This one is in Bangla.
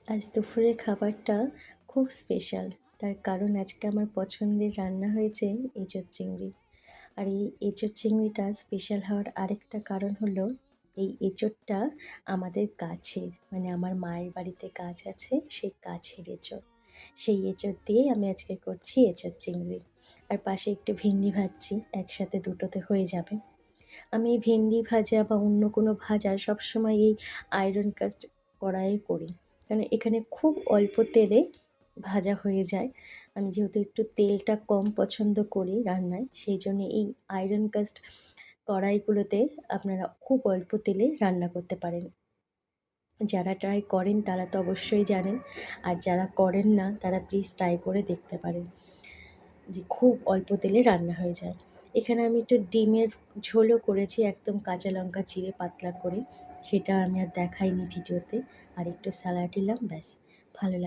আজ দুপুরের খাবারটা খুব স্পেশাল। তার কারণ আজকে আমার পছন্দের রান্না হয়েছে এঁচোড় চিংড়ি। আর এই এঁচোড় চিংড়িটা স্পেশাল হওয়ার আরেকটা কারণ হলো, এই এঁচোড়টা আমাদের গাছের, মানে আমার মায়ের বাড়িতে গাছ আছে, সেই গাছের এঁচোড়। সেই এঁচোড় দিয়েই আমি আজকে করছি এঁচোড় চিংড়ি। আর পাশে একটু ভেন্ডি ভাজছি, একসাথে দুটোতে হয়ে যাবে। আমি এই ভেন্ডি ভাজা বা অন্য কোনো ভাজা সবসময় এই আয়রন কাস্ট কড়াইয়ে করি। কারণ এখানে খুব অল্প তেলে ভাজা হয়ে যায়। আমি যেহেতু একটু তেলটা কম পছন্দ করি রান্নায়, সেই জন্য এই আয়রন কাস্ট কড়াইগুলোতে আপনারা খুব অল্প তেলে রান্না করতে পারেন। যারা ট্রাই করেন তারা তো অবশ্যই জানেন, আর যারা করেন না তারা প্লিজ ট্রাই করে দেখতে পারেন, যে খুব অল্প তেলে রান্না হয়ে যায়। এখানে আমি একটু ডিমের ঝোলও করেছি, একদম কাঁচা লঙ্কা চিড়ে পাতলা করে। সেটা আমি আর দেখাইনি ভিডিওতে। আর একটু স্যালাড নিলাম, ব্যাস। ভালো